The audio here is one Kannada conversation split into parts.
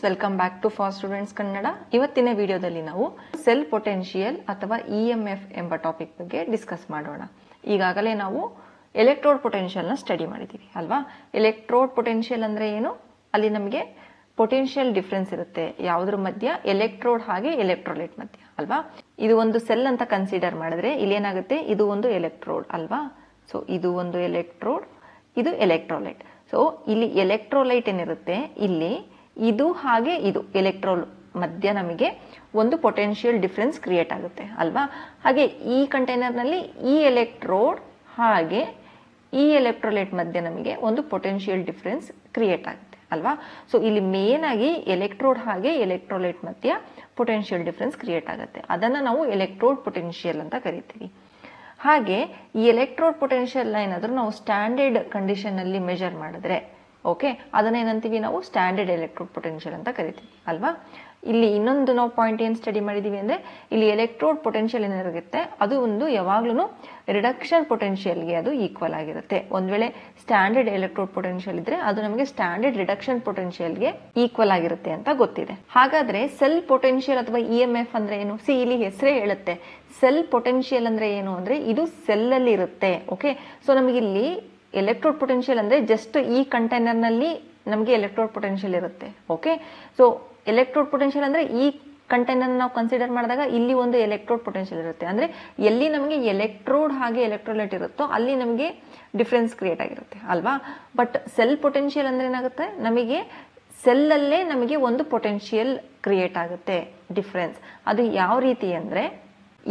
Welcome back to fast students Kannada. ಇವತ್ತಿನ ವಿಡಿಯೋದಲ್ಲಿ ನಾವು ಸೆಲ್ ಪೊಟೆನ್ಷಿಯಲ್ ಅಥವಾ ಇಎಂಎಫ್ ಎಂಬ ಟಾಪಿಕ್ ಬಗ್ಗೆ ಡಿಸ್ಕಸ್ ಮಾಡೋಣ. ಈಗಾಗಲೇ ನಾವು ಎಲೆಕ್ಟ್ರೋಡ್ ಪೊಟೆನ್ಷಿಯಲ್ನ ಸ್ಟಡಿ ಮಾಡಿದ್ದೀವಿ ಅಲ್ವಾ. ಎಲೆಕ್ಟ್ರೋಡ್ ಪೊಟೆನ್ಷಿಯಲ್ ಅಂದರೆ ಏನು? ಅಲ್ಲಿ ನಮಗೆ ಪೊಟೆನ್ಷಿಯಲ್ ಡಿಫ್ರೆನ್ಸ್ ಇರುತ್ತೆ ಯಾವುದ್ರ ಮಧ್ಯ, ಎಲೆಕ್ಟ್ರೋಡ್ ಹಾಗೆ ಎಲೆಕ್ಟ್ರೋಲೈಟ್ ಮಧ್ಯ ಅಲ್ವಾ. ಇದು ಒಂದು ಸೆಲ್ ಅಂತ ಕನ್ಸಿಡರ್ ಮಾಡಿದ್ರೆ ಇಲ್ಲಿ ಏನಾಗುತ್ತೆ, ಇದು ಒಂದು ಎಲೆಕ್ಟ್ರೋಡ್ ಅಲ್ವಾ. ಸೊ ಇದು ಒಂದು ಎಲೆಕ್ಟ್ರೋಡ್, ಇದು ಎಲೆಕ್ಟ್ರೋಲೈಟ್. ಸೊ ಇಲ್ಲಿ ಎಲೆಕ್ಟ್ರೋಲೈಟ್ ಏನಿರುತ್ತೆ, ಇಲ್ಲಿ ಇದು ಹಾಗೆ ಇದು ಎಲೆಕ್ಟ್ರೋಲ್ ಮಧ್ಯ ನಮಗೆ ಒಂದು ಪೊಟೆನ್ಷಿಯಲ್ ಡಿಫ್ರೆನ್ಸ್ ಕ್ರಿಯೇಟ್ ಆಗುತ್ತೆ ಅಲ್ವಾ. ಹಾಗೆ ಈ ಕಂಟೈನರ್ನಲ್ಲಿ ಈ ಎಲೆಕ್ಟ್ರೋಡ್ ಹಾಗೆ ಈ ಎಲೆಕ್ಟ್ರೋಲೈಟ್ ಮಧ್ಯ ನಮಗೆ ಒಂದು ಪೊಟೆನ್ಷಿಯಲ್ ಡಿಫ್ರೆನ್ಸ್ ಕ್ರಿಯೇಟ್ ಆಗುತ್ತೆ ಅಲ್ವಾ. ಸೊ ಇಲ್ಲಿ ಮೇನ್ ಆಗಿ ಎಲೆಕ್ಟ್ರೋಡ್ ಹಾಗೆ ಎಲೆಕ್ಟ್ರೋಲೈಟ್ ಮಧ್ಯ ಪೊಟೆನ್ಷಿಯಲ್ ಡಿಫ್ರೆನ್ಸ್ ಕ್ರಿಯೇಟ್ ಆಗುತ್ತೆ. ಅದನ್ನು ನಾವು ಎಲೆಕ್ಟ್ರೋಡ್ ಪೊಟೆನ್ಷಿಯಲ್ ಅಂತ ಕರಿತೀವಿ. ಹಾಗೆ ಈ ಎಲೆಕ್ಟ್ರೋಡ್ ಪೊಟೆನ್ಷಿಯಲ್ನ ಏನಾದರೂ ನಾವು ಸ್ಟ್ಯಾಂಡರ್ಡ್ ಕಂಡೀಷನಲ್ಲಿ ಮೆಜರ್ ಮಾಡಿದ್ರೆ ಓಕೆ, ಅದನ್ನ ಏನಂತೀವಿ ನಾವು ಸ್ಟ್ಯಾಂಡರ್ಡ್ ಎಲೆಕ್ಟ್ರೋಡ್ ಪೊಟೆನ್ಷಿಯಲ್ ಅಂತ ಕರಿತೀವಿ ಅಲ್ವಾ. ಇಲ್ಲಿ ಇನ್ನೊಂದು ನಾವು ಪಾಯಿಂಟ್ ಏನು ಸ್ಟಡಿ ಮಾಡಿದೀವಿ ಅಂದರೆ, ಇಲ್ಲಿ ಎಲೆಕ್ಟ್ರೋಡ್ ಪೊಟೆನ್ಷಿಯಲ್ ಏನಿರುತ್ತೆ ಅದು ಒಂದು ಯಾವಾಗ್ಲೂ ರಿಡಕ್ಷನ್ ಪೊಟೆನ್ಷಿಯಲ್ಗೆ ಅದು ಈಕ್ವಲ್ ಆಗಿರುತ್ತೆ. ಒಂದ್ ವೇಳೆ ಸ್ಟ್ಯಾಂಡರ್ಡ್ ಎಲೆಕ್ಟ್ರೋಡ್ ಪೊಟೆನ್ಷಿಯಲ್ ಇದ್ರೆ ಅದು ನಮಗೆ ಸ್ಟ್ಯಾಂಡರ್ಡ್ ರಿಡಕ್ಷನ್ ಪೊಟೆನ್ಷಿಯಲ್ಗೆ ಈಕ್ವಲ್ ಆಗಿರುತ್ತೆ ಅಂತ ಗೊತ್ತಿದೆ. ಹಾಗಾದ್ರೆ ಸೆಲ್ ಪೊಟೆನ್ಷಿಯಲ್ ಅಥವಾ ಇಎಂಎಫ್ ಅಂದ್ರೆ ಏನು? ಇಲ್ಲಿ ಹೆಸರೇ ಹೇಳುತ್ತೆ. ಸೆಲ್ ಪೊಟೆನ್ಷಿಯಲ್ ಅಂದ್ರೆ ಏನು ಅಂದ್ರೆ ಇದು ಸೆಲ್ ಅಲ್ಲಿ ಇರುತ್ತೆ. ಓಕೆ, ಸೊ ನಮಗಿಲ್ಲಿ ಎಲೆಕ್ಟ್ರೋಡ್ ಪೊಟೆನ್ಷಿಯಲ್ ಅಂದ್ರೆ ಜಸ್ಟ್ ಈ ಕಂಟೈನರ್ ನಲ್ಲಿ ನಮಗೆ ಎಲೆಕ್ಟ್ರೋಡ್ ಪೊಟೆನ್ಷಿಯಲ್ ಇರುತ್ತೆ. ಓಕೆ, ಸೊ ಎಲೆಕ್ಟ್ರೋಡ್ ಪೊಟೆನ್ಷಿಯಲ್ ಅಂದ್ರೆ ಈ ಕಂಟೈನರ್ ನಾವು ಕನ್ಸಿಡರ್ ಮಾಡಿದಾಗ ಇಲ್ಲಿ ಒಂದು ಎಲೆಕ್ಟ್ರೋಡ್ ಪೊಟೆನ್ಷಿಯಲ್ ಇರುತ್ತೆ. ಅಂದ್ರೆ ಎಲ್ಲಿ ನಮಗೆ ಎಲೆಕ್ಟ್ರೋಡ್ ಹಾಗೆ ಎಲೆಕ್ಟ್ರೋಲೈಟ್ ಇರುತ್ತೋ ಅಲ್ಲಿ ನಮಗೆ ಡಿಫ್ರೆನ್ಸ್ ಕ್ರಿಯೇಟ್ ಆಗಿರುತ್ತೆ ಅಲ್ವಾ. ಬಟ್ ಸೆಲ್ ಪೊಟೆನ್ಷಿಯಲ್ ಅಂದ್ರೆ ಏನಾಗುತ್ತೆ, ನಮಗೆ ಸೆಲ್ ಅಲ್ಲೇ ನಮಗೆ ಒಂದು ಪೊಟೆನ್ಷಿಯಲ್ ಕ್ರಿಯೇಟ್ ಆಗುತ್ತೆ ಡಿಫ್ರೆನ್ಸ್. ಅದು ಯಾವ ರೀತಿ ಅಂದ್ರೆ,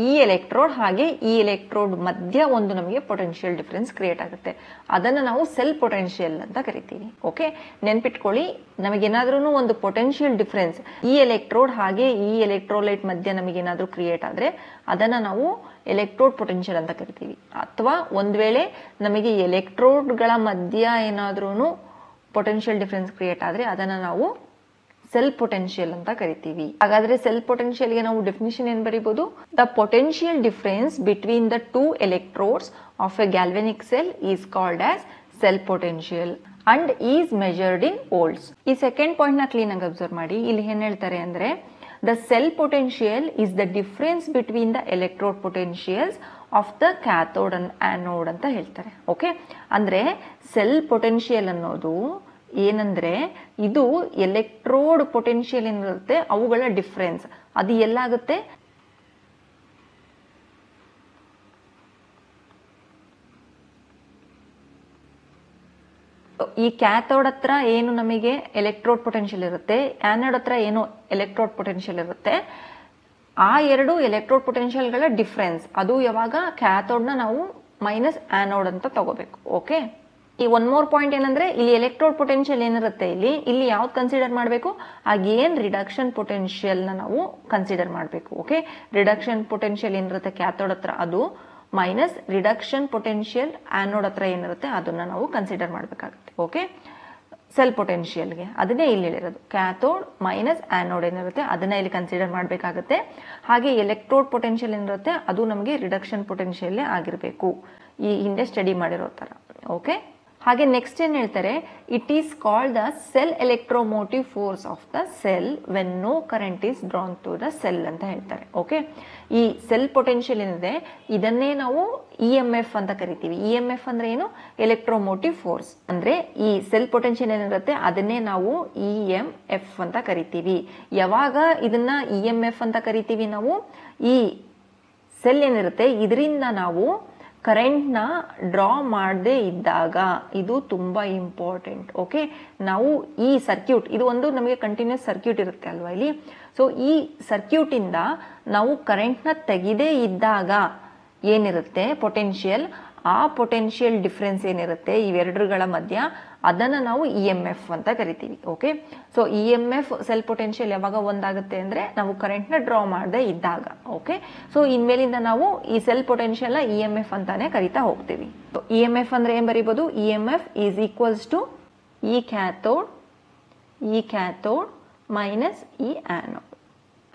ಈ ಎಲೆಕ್ಟ್ರೋಡ್ ಹಾಗೆ ಈ ಎಲೆಕ್ಟ್ರೋಡ್ ಮಧ್ಯ ಒಂದು ನಮಗೆ ಪೊಟೆನ್ಷಿಯಲ್ ಡಿಫರೆನ್ಸ್ ಕ್ರಿಯೇಟ್ ಆಗುತ್ತೆ. ಅದನ್ನು ನಾವು ಸೆಲ್ ಪೊಟೆನ್ಷಿಯಲ್ ಅಂತ ಕರಿತೀವಿ. ಓಕೆ, ನೆನ್ಪಿಟ್ಕೊಳ್ಳಿ, ನಮಗೇನಾದ್ರೂ ಒಂದು ಪೊಟೆನ್ಷಿಯಲ್ ಡಿಫರೆನ್ಸ್ ಈ ಎಲೆಕ್ಟ್ರೋಡ್ ಹಾಗೆ ಈ ಎಲೆಕ್ಟ್ರೋಲೈಟ್ ಮಧ್ಯ ನಮಗೇನಾದ್ರೂ ಕ್ರಿಯೇಟ್ ಆದ್ರೆ ಅದನ್ನ ನಾವು ಎಲೆಕ್ಟ್ರೋಡ್ ಪೊಟೆನ್ಷಿಯಲ್ ಅಂತ ಕರಿತೀವಿ. ಅಥವಾ ಒಂದ್ ವೇಳೆ ನಮಗೆ ಎಲೆಕ್ಟ್ರೋಡ್ಗಳ ಮಧ್ಯ ಏನಾದ್ರೂ ಪೊಟೆನ್ಷಿಯಲ್ ಡಿಫರೆನ್ಸ್ ಕ್ರಿಯೇಟ್ ಆದ್ರೆ ಅದನ್ನ ನಾವು ಸೆಲ್ ಪೊಟೆನ್ಷಿಯಲ್ ಅಂತ ಕರಿತೀವಿ. ಹಾಗಾದ್ರೆ ಸೆಲ್ ಪೊಟೆನ್ಷಿಯಲ್ಗೆ ನಾವು ಡೆಫಿನಿಷನ್ ಏನ್ ಬರೀಬಹುದು? The potential difference between the two electrodes of a galvanic cell is called as cell potential and is measured in volts. ಈ ಸೆಕೆಂಡ್ ಪಾಯಿಂಟ್ ನ ಕ್ಲೀನ್ ಆಗಿ ಅಬ್ಸರ್ವ್ ಮಾಡಿ. ಇಲ್ಲಿ ಏನ್ ಹೇಳ್ತಾರೆ ಅಂದ್ರೆ, the cell potential is the difference between the electrode potentials of the cathode and anode ಅಂತ ಹೇಳ್ತಾರೆ. ಓಕೆ, ಅಂದ್ರೆ ಸೆಲ್ ಪೊಟೆನ್ಷಿಯಲ್ ಅನ್ನೋದು ಏನಂದ್ರೆ ಇದು ಎಲೆಕ್ಟ್ರೋಡ್ ಪೊಟೆನ್ಷಿಯಲ್ ಏನಿರುತ್ತೆ ಅವುಗಳ ಡಿಫರೆನ್ಸ್. ಅದು ಎಲ್ಲಾಗುತ್ತೆ, ಈ ಕ್ಯಾಥೋಡ್ ಹತ್ರ ಏನು ನಮಗೆ ಎಲೆಕ್ಟ್ರೋಡ್ ಪೊಟೆನ್ಷಿಯಲ್ ಇರುತ್ತೆ, ಆನೋಡ್ ಹತ್ರ ಏನು ಎಲೆಕ್ಟ್ರೋಡ್ ಪೊಟೆನ್ಷಿಯಲ್ ಇರುತ್ತೆ, ಆ ಎರಡು ಎಲೆಕ್ಟ್ರೋಡ್ ಪೊಟೆನ್ಷಿಯಲ್ಗಳ ಡಿಫರೆನ್ಸ್ ಅದು ಯಾವಾಗ ಕ್ಯಾಥೋಡ್ ನ ನಾವು ಮೈನಸ್ ಆನೋಡ್ ಅಂತ ತಗೋಬೇಕು. ಓಕೆ, ಈ ಒನ್ ಮೋರ್ ಪಾಯಿಂಟ್ ಏನಂದ್ರೆ, ಇಲ್ಲಿ ಎಲೆಕ್ಟ್ರೋಡ್ ಪೊಟೆನ್ಷಿಯಲ್ ಏನಿರುತ್ತೆ ಇಲ್ಲಿ ಯಾವ್ದು ಕನ್ಸಿಡರ್ ಮಾಡಬೇಕು, ಆಗೇನ್ ರಿಡಕ್ಷನ್ ಪೊಟೆನ್ಷಿಯಲ್ ನ ನಾವು ಕನ್ಸಿಡರ್ ಮಾಡಬೇಕು. ಓಕೆ, ರಿಡಕ್ಷನ್ ಪೊಟೆನ್ಷಿಯಲ್ ಏನಿರುತ್ತೆ ಕ್ಯಾಥೋಡ್ ಹತ್ರ ಅದು ಮೈನಸ್ ರಿಡಕ್ಷನ್ ಪೊಟೆನ್ಷಿಯಲ್ ಆನೋಡ್ ಹತ್ರ ಏನಿರುತ್ತೆ ಅದನ್ನ ನಾವು ಕನ್ಸಿಡರ್ ಮಾಡಬೇಕಾಗುತ್ತೆ. ಓಕೆ, ಸೆಲ್ ಪೊಟೆನ್ಷಿಯಲ್ಗೆ ಅದನ್ನೇ ಇಲ್ಲಿ ಹೇಳಿರೋದು, ಕ್ಯಾಥೋಡ್ ಮೈನಸ್ ಆನೋಡ್ ಏನಿರುತ್ತೆ ಅದನ್ನ ಇಲ್ಲಿ ಕನ್ಸಿಡರ್ ಮಾಡಬೇಕಾಗುತ್ತೆ. ಹಾಗೆ ಎಲೆಕ್ಟ್ರೋಡ್ ಪೊಟೆನ್ಷಿಯಲ್ ಏನಿರುತ್ತೆ ಅದು ನಮಗೆ ರಿಡಕ್ಷನ್ ಪೊಟೆನ್ಷಿಯಲ್ ಆಗಿರಬೇಕು, ಈ ಹಿಂದೆ ಸ್ಟಡಿ ಮಾಡಿರೋ ತರ. ಓಕೆ, ಹಾಗೆ ನೆಕ್ಸ್ಟ್ ಏನ್ ಹೇಳ್ತಾರೆ, it is called the cell electromotive force of the cell when no current is drawn to the cell ಅಂತ ಹೇಳ್ತಾರೆ. ಓಕೆ, ಈ ಸೆಲ್ ಪೊಟೆನ್ಷಿಯಲ್ ಏನಿದೆ ಇದನ್ನೇ ನಾವು ಇಎಂಎಫ್ ಅಂತ ಕರಿತೀವಿ. ಇಎಂಎಫ್ ಅಂದ್ರೆ ಏನು? Electromotive force. ಅಂದ್ರೆ ಈ ಸೆಲ್ ಪೊಟೆನ್ಷಿಯಲ್ ಏನಿರುತ್ತೆ ಅದನ್ನೇ ನಾವು ಇಎಂಎಫ್ ಅಂತ ಕರಿತೀವಿ. ಯಾವಾಗ ಇದನ್ನ ಇಎಂಎಫ್ ಅಂತ ಕರಿತೀವಿ ನಾವು, ಈ ಸೆಲ್ ಏನಿರುತ್ತೆ ಇದರಿಂದ ನಾವು ಕರೆಂಟ್ ನ ಡ್ರಾ ಮಾಡದೇ ಇದ್ದಾಗ. ಇದು ತುಂಬಾ ಇಂಪಾರ್ಟೆಂಟ್. ಓಕೆ, ನಾವು ಈ ಸರ್ಕ್ಯೂಟ್, ಇದು ಒಂದು ನಮಗೆ ಕಂಟಿನ್ಯೂಸ್ ಸರ್ಕ್ಯೂಟ್ ಇರುತ್ತೆ ಅಲ್ವಾ ಇಲ್ಲಿ. ಸೊ ಈ ಸರ್ಕ್ಯೂಟ್ ಇಂದ ನಾವು ಕರೆಂಟ್ ನ ತೆಗೆದೇ ಇದ್ದಾಗ ಏನಿರುತ್ತೆ ಪೊಟೆನ್ಷಿಯಲ್, ಆ ಪೊಟೆನ್ಷಿಯಲ್ ಡಿಫರೆನ್ಸ್ ಏನಿರುತ್ತೆ ಇವೆರಡುಗಳ ಮಧ್ಯ ಅದನ್ನ ನಾವು ಇಎಂಎಫ್ ಅಂತ ಕರಿತೀವಿ. Okay, so EMF cell potential ಯಾವಾಗ ಒಂದಾಗುತ್ತೆ ಅಂದ್ರೆ ನಾವು ಕರೆಂಟ್ ನ ಡ್ರಾ ಮಾಡದೇ ಇದ್ದಾಗ. ಓಕೆ, ಸೊ ಇನ್ಮೇಲಿಂದ ನಾವು ಈ ಸೆಲ್ ಪೊಟೆನ್ಷಿಯಲ್ ನ ಇಎಂಎಫ್ ಅಂತಾನೆ ಕರಿತಾ ಹೋಗ್ತೀವಿ. ಇಎಂಎಫ್ ಅಂದ್ರೆ ಏನ್ ಬರೀಬಹುದು, EMF is equals to E cathode minus E anode.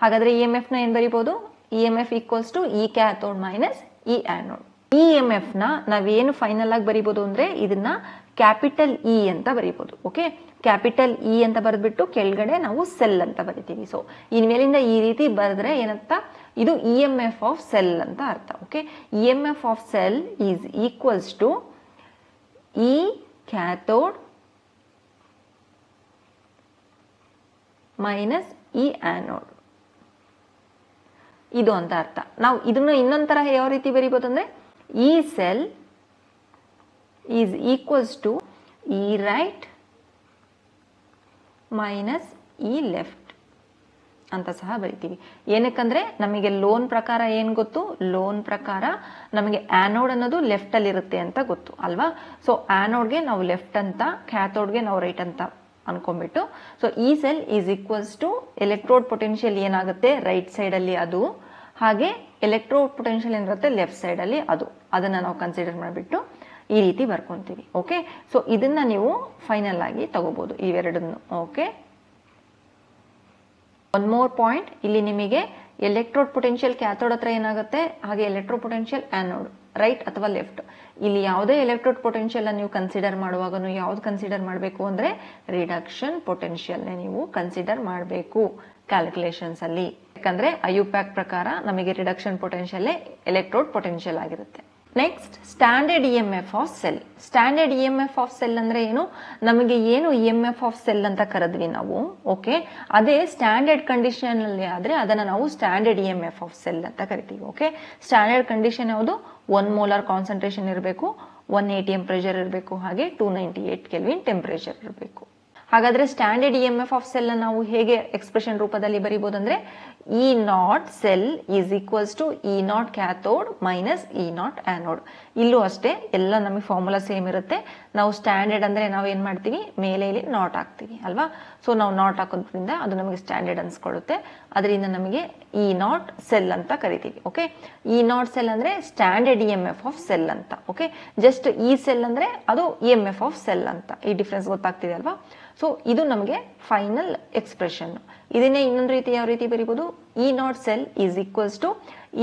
ಹಾಗಾದ್ರೆ ಇಎಂಎಫ್ ನ ಏನ್ ಬರೀಬಹುದು, EMF equals to E cathode minus E anode. E M F ನ ನಾವೇನು ಫೈನಲ್ ಆಗಿ ಬರೀಬಹುದು ಅಂದ್ರೆ ಇದನ್ನ ಕ್ಯಾಪಿಟಲ್ ಇ ಅಂತ ಬರೀಬಹುದು. ಓಕೆ, ಕ್ಯಾಪಿಟಲ್ ಇ ಅಂತ ಬರೆದ್ಬಿಟ್ಟು ಕೆಳಗಡೆ ನಾವು ಸೆಲ್ ಅಂತ ಬರಿತೀವಿ. ಸೊ ಇನ್ಮೇಲಿಂದ ಈ ರೀತಿ ಬರೆದ್ರೆ ಏನಂತ, ಇದು E M F of cell ಅಂತ ಅರ್ಥ. Okay, E M F of cell is equals to E cathode minus E anode, ಇದು ಅಂತ ಅರ್ಥ. ನಾವು ಇದನ್ನು ಇನ್ನೊಂಥರ ಯಾವ ರೀತಿ ಬರೀಬಹುದು ಅಂದ್ರೆ E cell is equals to E right minus E left ಅಂತ ಸಹ ಬರಿತೀವಿ. ಏನಕ್ಕಂದ್ರೆ ನಮಗೆ ಲೋನ್ ಪ್ರಕಾರ ಏನ್ ಗೊತ್ತು, ಲೋನ್ ಪ್ರಕಾರ ನಮಗೆ ಆನೋಡ್ ಅನ್ನೋದು ಲೆಫ್ಟ್ ಅಲ್ಲಿ ಇರುತ್ತೆ ಅಂತ ಗೊತ್ತು ಅಲ್ವಾ. ಸೊ ಆನೋಡ್ಗೆ ನಾವು ಲೆಫ್ಟ್ ಅಂತ, ಕ್ಯಾಥೋಡ್ಗೆ ನಾವು ರೈಟ್ ಅಂತ ಅನ್ಕೊಂಡ್ಬಿಟ್ಟು, so E cell is equals to electrode potential ಏನಾಗುತ್ತೆ ರೈಟ್ ಸೈಡ್ ಅಲ್ಲಿ ಅದು, ಹಾಗೆ ಎಲೆಕ್ಟ್ರೋಡ್ ಪೊಟೆನ್ಷಿಯಲ್ ಏನಿರುತ್ತೆ ಲೆಫ್ಟ್ ಸೈಡ್ ಅಲ್ಲಿ ಅದು, ಅದನ್ನ ನಾವು ಕನ್ಸಿಡರ್ ಮಾಡಿಬಿಟ್ಟು ಈ ರೀತಿ ಬರ್ಕೊಂತೀವಿ. ಓಕೆ, ಸೊ ಇದನ್ನ ನೀವು ಫೈನಲ್ ಆಗಿ ತಗೋಬಹುದು ಇವೆರಡನ್ನು. ಓಕೆ, ಒನ್ ಮೋರ್ ಪಾಯಿಂಟ್, ಇಲ್ಲಿ ನಿಮಗೆ ಎಲೆಕ್ಟ್ರೋಡ್ ಪೊಟೆನ್ಷಿಯಲ್ ಕ್ಯಾಥೋಡ್ ಹತ್ರ ಏನಾಗುತ್ತೆ, ಹಾಗೆ ಎಲೆಕ್ಟ್ರೋ ಪೊಟೆನ್ಷಿಯಲ್ ಆನೋಡ್ ರೈಟ್ ಅಥವಾ ಲೆಫ್ಟ್. ಇಲ್ಲಿ ಯಾವುದೇ ಎಲೆಕ್ಟ್ರೋಡ್ ಪೊಟೆನ್ಷಿಯಲ್ ನೀವು ಕನ್ಸಿಡರ್ ಮಾಡುವಾಗ ಯಾವ್ದು ಕನ್ಸಿಡರ್ ಮಾಡಬೇಕು ಅಂದ್ರೆ ರಿಡಕ್ಷನ್ ಪೊಟೆನ್ಷಿಯಲ್ ನೀವು ಕನ್ಸಿಡರ್ ಮಾಡಬೇಕು ಕ್ಯಾಲ್ಕುಲೇಷನ್ಸ್ ಅಲ್ಲಿ. ಯಾಕಂದ್ರೆ ಐಯುಪ್ಯಾಕ್ ಪ್ರಕಾರ ನಮಗೆ ರಿಡಕ್ಷನ್ ಪೊಟೆನ್ಷಿಯಲ್ ಎಲೆಕ್ಟ್ರೋಡ್ ಪೊಟೆನ್ಷಿಯಲ್ ಆಗಿರುತ್ತೆ. Next standard E M F of cell. Standard E M F of cell ಅಂದ್ರೆ ಏನು, ನಮಗೆ ಏನು E M F of cell ಅಂತ ಕರೆದ್ವಿ ನಾವು. ಓಕೆ, ಅದೇ ಸ್ಟ್ಯಾಂಡರ್ಡ್ ಕಂಡೀಷನ್ ಅಲ್ಲಿ ಆದ್ರೆ ಅದನ್ನ ನಾವು standard E M F of cell ಅಂತ ಕರಿತೀವಿ. ಓಕೆ, ಸ್ಟ್ಯಾಂಡರ್ಡ್ ಕಂಡೀಷನ್ ಯಾವುದು, 1 ಮೋಲಾರ್ ಕಾನ್ಸಂಟ್ರೇಷನ್ ಇರಬೇಕು, 1 ATM ಪ್ರೆಷರ್ ಇರಬೇಕು, ಹಾಗೆ 298 ಕೆಲ್ವಿನ್ ಟೆಂಪರೇಚರ್ ಇರಬೇಕು. ಹಾಗಾದ್ರೆ standard E M F of cell ನಾವು ಹೇಗೆ ಎಕ್ಸ್ಪ್ರೆಷನ್ ರೂಪದಲ್ಲಿ ಬರೀಬಹುದು ಅಂದ್ರೆ E not cell is equals to E naught cathode minus E naught anode. ಇಲ್ಲೂ ಅಷ್ಟೇ ಎಲ್ಲ ನಮಗೆ ಫಾರ್ಮುಲಾ ಸೇಮ್ ಇರುತ್ತೆ. ನಾವು ಸ್ಟ್ಯಾಂಡರ್ಡ್ ಅಂದ್ರೆ ನಾವು ಏನ್ ಮಾಡ್ತೀವಿ, ಮೇಲೆ ಇಲ್ಲಿ ನಾಟ್ ಹಾಕ್ತೀವಿ ಅಲ್ವಾ. ಸೊ ನಾವು ನಾಟ್ ಹಾಕೋದ್ರಿಂದ ಅದು ನಮಗೆ ಸ್ಟ್ಯಾಂಡರ್ಡ್ ಅನ್ಸ್ಕೊಳ್ಳುತ್ತೆ. ಅದರಿಂದ ನಮಗೆ ಇ ನಾಟ್ ಸೆಲ್ ಅಂತ ಕರಿತೀವಿ. ಓಕೆ, ಇ ನಾಟ್ ಸೆಲ್ ಅಂದ್ರೆ standard E M F of cell ಅಂತ. ಓಕೆ, ಜಸ್ಟ್ ಇ ಸೆಲ್ ಅಂದ್ರೆ ಅದು E M F of cell ಅಂತ. ಈ ಡಿಫ್ರೆನ್ಸ್ ಗೊತ್ತಾಗ್ತಿದೆ ಅಲ್ವಾ. ಸೊ ಇದು ನಮಗೆ ಫೈನಲ್ ಎಕ್ಸ್ಪ್ರೆಷನ್. ಇದನ್ನೇ ಇನ್ನೊಂದು ರೀತಿ ಯಾವ ರೀತಿ ಬರೀಬಹುದು, E not cell is equals to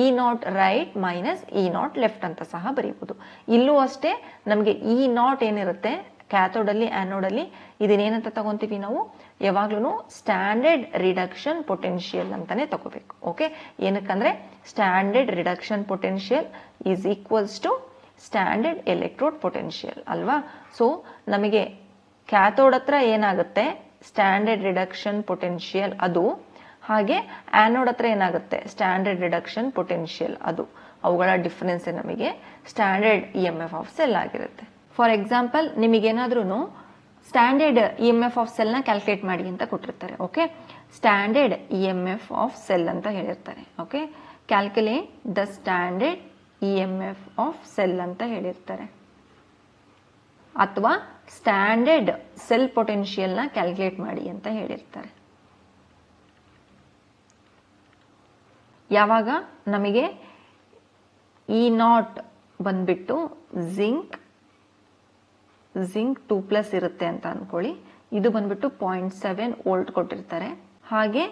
E not right minus E not left ಅಂತ ಸಹ ಬರೀಬಹುದು. ಇಲ್ಲೂ ಅಷ್ಟೇ ನಮಗೆ ಇ ನಾಟ್ ಏನಿರುತ್ತೆ ಕ್ಯಾಥೋಡ್ ಅಲ್ಲಿ ಆನೋಡ್ ಅಲ್ಲಿ, ಇದನ್ನೇನಂತ ತಗೊಂತೀವಿ ನಾವು ಯಾವಾಗ್ಲೂ ಸ್ಟ್ಯಾಂಡರ್ಡ್ ರಿಡಕ್ಷನ್ ಪೊಟೆನ್ಷಿಯಲ್ ಅಂತಾನೆ ತಗೋಬೇಕು. ಓಕೆ, ಏನಕ್ಕಂದ್ರೆ standard reduction potential is equals to standard electrode potential ಅಲ್ವಾ. ಸೊ ನಮಗೆ ಕ್ಯಾಥೋಡ್ ಹತ್ರ ಏನಾಗುತ್ತೆ ಸ್ಟ್ಯಾಂಡರ್ಡ್ ರಿಡಕ್ಷನ್ ಪೊಟೆನ್ಷಿಯಲ್ ಅದು, ಹಾಗೆ ಆನೋಡ್ ಹತ್ರ ಏನಾಗುತ್ತೆ ಸ್ಟ್ಯಾಂಡರ್ಡ್ ರಿಡಕ್ಷನ್ ಪೊಟೆನ್ಷಿಯಲ್ ಅದು. ಅವುಗಳ ಡಿಫರೆನ್ಸ್ ನಮಗೆ standard E M F of cell ಆಗಿರುತ್ತೆ. ಫಾರ್ ಎಕ್ಸಾಂಪಲ್ ನಿಮಗೇನಾದ್ರೂ standard E M F of cell ನ ಕ್ಯಾಲ್ಕುಲೇಟ್ ಮಾಡಿ ಅಂತ ಕೊಟ್ಟಿರ್ತಾರೆ. Okay, standard E M F of cell ಅಂತ ಹೇಳಿರ್ತಾರೆ. Okay, calculate the standard E M F of cell ಅಂತ ಹೇಳಿರ್ತಾರೆ, ಅಥವಾ ಸ್ಟ್ಯಾಂಡರ್ಡ್ ಸೆಲ್ ಪೊಟೆನ್ಷಿಯಲ್ ನ ಕ್ಯಾಲ್ಕುಲೇಟ್ ಮಾಡಿ ಅಂತ ಹೇಳಿರ್ತಾರೆ. ಯಾವಾಗ ನಮಗೆ ಇ ನಾಟ್ ಬಂದ್ಬಿಟ್ಟು ಜಿಂಕ್ 2+ ಇರುತ್ತೆ ಅಂತ ಅನ್ಕೊಳ್ಳಿ, ಇದು ಬಂದ್ಬಿಟ್ಟು 0.7 ವೋಲ್ಟ್ ಕೊಟ್ಟಿರ್ತಾರೆ. ಹಾಗೆ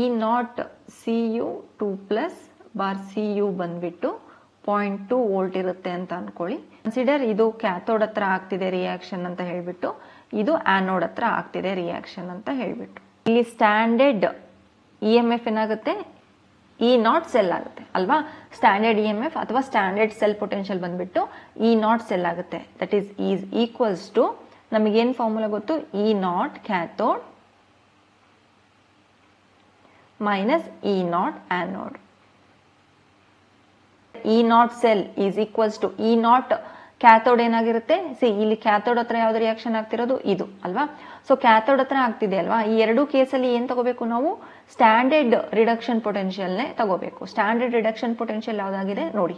E not CU 2+ bar CU ಬಂದ್ಬಿಟ್ಟು 0.2 ವೋಲ್ಟ್ ಇರುತ್ತೆ ಅಂತ ಅನ್ಕೊಳ್ಳಿ. ಕನ್ಸಿಡರ್ ಇದು ಕ್ಯಾಥೋಡ್ ಹತ್ರ ಆಗ್ತಿದೆ ರಿಯಾಕ್ಷನ್ ಅಂತ ಹೇಳ್ಬಿಟ್ಟು, ಇದು ಆನೋಡ್ ಹತ್ರ ಆಗ್ತಿದೆ ರಿಯಾಕ್ಷನ್ ಅಂತ ಹೇಳ್ಬಿಟ್ಟು. ಇಲ್ಲಿ ಸ್ಟ್ಯಾಂಡರ್ಡ್ ಇ ಎಂ ಎಫ್ ಏನಾಗುತ್ತೆ, ಇ ನಾಟ್ ಸೆಲ್ ಆಗುತ್ತೆ ಅಲ್ವಾ. ಸ್ಟ್ಯಾಂಡರ್ಡ್ ಇ ಎಂ ಎಫ್ ಅಥವಾ ಸ್ಟ್ಯಾಂಡರ್ಡ್ ಸೆಲ್ ಪೊಟೆನ್ಷಿಯಲ್ ಬಂದ್ಬಿಟ್ಟು ಇ ನಾಟ್ ಸೆಲ್ ಆಗುತ್ತೆ. ದಟ್ ಈಸ್ ಈಕ್ವಲ್ಸ್ ಟು ನಮಗೇನ್ ಫಾರ್ಮುಲಾ ಗೊತ್ತು, E naught cathode minus E naught anode. E not cell is equals to E naught cathode ಏನಾಗಿರುತ್ತೆ, ಇಲ್ಲಿ ಕ್ಯಾಥೋಡ್ ಹತ್ರ ಯಾವ್ದು ರಿಯಾಕ್ಷನ್ ಆಗ್ತಿರೋದು ಇದು ಅಲ್ವಾ. ಸೊ ಕ್ಯಾಥೋಡ್ ಹತ್ರ ಆಗ್ತಿದೆ ಅಲ್ವಾ. ಈ ಎರಡು ಕೇಸಲ್ಲಿ ಏನ್ ತಗೋಬೇಕು ನಾವು, ಸ್ಟ್ಯಾಂಡರ್ಡ್ ರಿಡಕ್ಷನ್ ಪೊಟೆನ್ಷಿಯಲ್ ನೇ ತಗೋಬೇಕು. ಸ್ಟ್ಯಾಂಡರ್ಡ್ ರಿಡಕ್ಷನ್ ಪೊಟೆನ್ಷಿಯಲ್ ಯಾವ್ದಾಗಿದೆ ನೋಡಿ.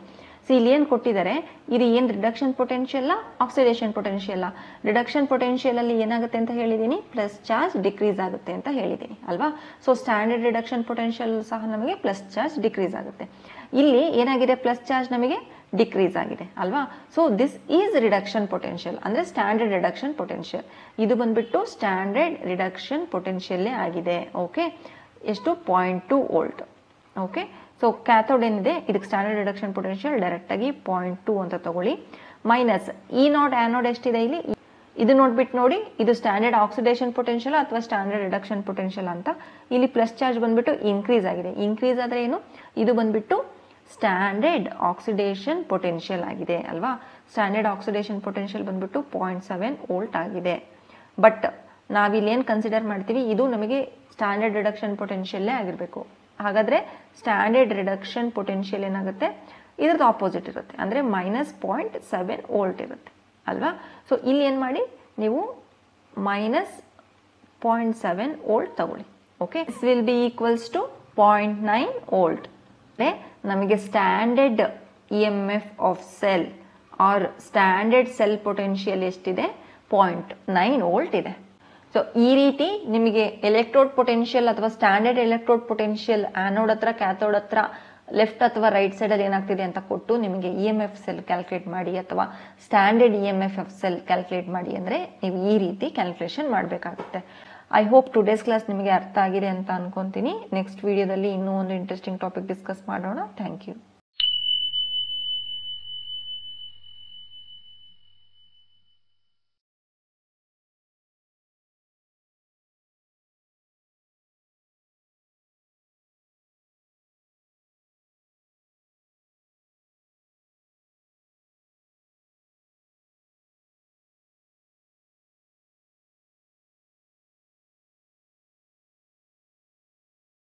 ಇಲ್ಲಿ ಏನ್ ಕೊಟ್ಟಿದ್ದಾರೆ, ಇದು ಏನ್ reduction potential oxidation potential. Reduction potential ಅಲ್ಲಿ ಏನಾಗುತ್ತೆ ಅಂತ ಹೇಳಿದೀನಿ, ಪ್ಲಸ್ ಚಾರ್ಜ್ ಡಿಕ್ರೀಸ್ ಆಗುತ್ತೆ ಅಂತ ಹೇಳಿದೀನಿ ಅಲ್ವಾ. ಸೊ ಸ್ಟ್ಯಾಂಡರ್ಡ್ ರಿಡಕ್ಷನ್ ಪೊಟೆನ್ಷಿಯಲ್ ಸಹ ನಮಗೆ ಪ್ಲಸ್ ಚಾರ್ಜ್ ಡಿಕ್ರೀಸ್ ಆಗುತ್ತೆ. ಇಲ್ಲಿ ಏನಾಗಿದೆ, ಪ್ಲಸ್ ಚಾರ್ಜ್ ನಮಗೆ ಡಿಕ್ರೀಸ್ ಆಗಿದೆ ಅಲ್ವಾ. So this is reduction potential ಅಂದ್ರೆ ಸ್ಟ್ಯಾಂಡರ್ಡ್ ರಿಡಕ್ಷನ್ ಪೊಟೆನ್ಷಿಯಲ್. ಇದು ಬಂದ್ಬಿಟ್ಟು ಸ್ಟ್ಯಾಂಡರ್ಡ್ ರಿಡಕ್ಷನ್ ಪೊಟೆನ್ಷಿಯಲ್ ಆಗಿದೆ. ಓಕೆ, ಎಷ್ಟು 0.2 ವೋಲ್ಟ್. ಓಕೆ, ಸೊ ಕ್ಯಾಥೋಡ್ ಏನಿದೆ ಇದಕ್ಕೆ ಸ್ಟ್ಯಾಂಡರ್ಡ್ ರಿಡಕ್ಷನ್ ಪೊಟೆನ್ಷಿಯಲ್ ಡೈರೆಕ್ಟ್ ಆಗಿ 0.2 ಅಂತ ತಗೊಳ್ಳಿ. ಮೈನಸ್ E0 ಆ್ಯನೋಡ್ ಎಷ್ಟಿದೆ ಇಲ್ಲಿ, ಇದು ನೋಡ್ಬಿಟ್ಟು ನೋಡಿ, ಇದು ಸ್ಟ್ಯಾಂಡರ್ಡ್ ಆಕ್ಸಿಡೇಷನ್ ಪೊಟೆನ್ಷಿಯಲ್ ಅಥವಾ ಸ್ಟ್ಯಾಂಡರ್ಡ್ ರಿಡಕ್ಷನ್ ಪೊಟೆನ್ಷಿಯಲ್ ಅಂತ. ಇಲ್ಲಿ ಪ್ಲಸ್ ಚಾರ್ಜ್ ಬಂದ್ಬಿಟ್ಟು ಇನ್ಕ್ರೀಸ್ ಆಗಿದೆ. ಇನ್ಕ್ರೀಸ್ ಆದರೆ ಏನು, ಇದು ಬಂದ್ಬಿಟ್ಟು ಸ್ಟ್ಯಾಂಡರ್ಡ್ ಆಕ್ಸಿಡೇಷನ್ ಪೊಟೆನ್ಷಿಯಲ್ ಆಗಿದೆ ಅಲ್ವಾ. ಸ್ಟ್ಯಾಂಡರ್ಡ್ ಆಕ್ಸಿಡೇಷನ್ ಪೊಟೆನ್ಷಿಯಲ್ ಬಂದ್ಬಿಟ್ಟು 0.7 ವೋಲ್ಟ್ ಆಗಿದೆ. ಬಟ್ ನಾವಿಲ್ಲಿ ಏನು ಕನ್ಸಿಡರ್ ಮಾಡ್ತೀವಿ, ಇದು ನಮಗೆ ಸ್ಟ್ಯಾಂಡರ್ಡ್ ರಿಡಕ್ಷನ್ ಪೊಟೆನ್ಷಿಯಲ್ಲೇ ಆಗಿರಬೇಕು. ಹಾಗಾದರೆ ಸ್ಟ್ಯಾಂಡರ್ಡ್ ರಿಡಕ್ಷನ್ ಪೊಟೆನ್ಷಿಯಲ್ ಏನಾಗುತ್ತೆ, ಇದ್ರದ್ದು ಆಪೋಸಿಟ್ ಇರುತ್ತೆ, ಅಂದರೆ -0.7 ವೋಲ್ಟ್ ಇರುತ್ತೆ ಅಲ್ವಾ. ಸೊ ಇಲ್ಲಿ ಏನು ಮಾಡಿ, ನೀವು -0.7 ವೋಲ್ಟ್ ತಗೊಳ್ಳಿ. Okay, this will be equals to 0.9 volt. ಅಂದರೆ ನಮಗೆ standard EMF of cell or standard cell potential ಎಷ್ಟಿದೆ, 0.9 ವೋಲ್ಟ್ ಇದೆ. ಸೊ ಈ ರೀತಿ ನಿಮಗೆ ಎಲೆಕ್ಟ್ರೋಡ್ ಪೊಟೆನ್ಷಿಯಲ್ ಅಥವಾ ಸ್ಟ್ಯಾಂಡರ್ಡ್ ಎಲೆಕ್ಟ್ರೋಡ್ ಪೊಟೆನ್ಷಿಯಲ್ ಆನೋಡ್ ಹತ್ರ ಕ್ಯಾಥೋಡ್ ಹತ್ರ ಲೆಫ್ಟ್ ಅಥವಾ ರೈಟ್ ಸೈಡಲ್ಲಿ ಏನಾಗ್ತಿದೆ ಅಂತ ಕೊಟ್ಟು ನಿಮಗೆ EMF ಸೆಲ್ ಕ್ಯಾಲ್ಕುಲೇಟ್ ಮಾಡಿ ಅಥವಾ ಸ್ಟ್ಯಾಂಡರ್ಡ್ EMF ಸೆಲ್ ಕ್ಯಾಲ್ಕುಲೇಟ್ ಮಾಡಿ ಅಂದರೆ ನೀವು ಈ ರೀತಿ ಕ್ಯಾಲ್ಕುಲೇಷನ್ ಮಾಡಬೇಕಾಗುತ್ತೆ. ಐ ಹೋಪ್ ಟುಡೇಸ್ ಕ್ಲಾಸ್ ನಿಮಗೆ ಅರ್ಥ ಆಗಿದೆ ಅಂತ ಅನ್ಕೊಂತೀನಿ. ನೆಕ್ಸ್ಟ್ ವಿಡಿಯೋದಲ್ಲಿ ಇನ್ನೂ ಒಂದು ಇಂಟ್ರೆಸ್ಟಿಂಗ್ ಟಾಪಿಕ್ ಡಿಸ್ಕಸ್ ಮಾಡೋಣ. Thank you.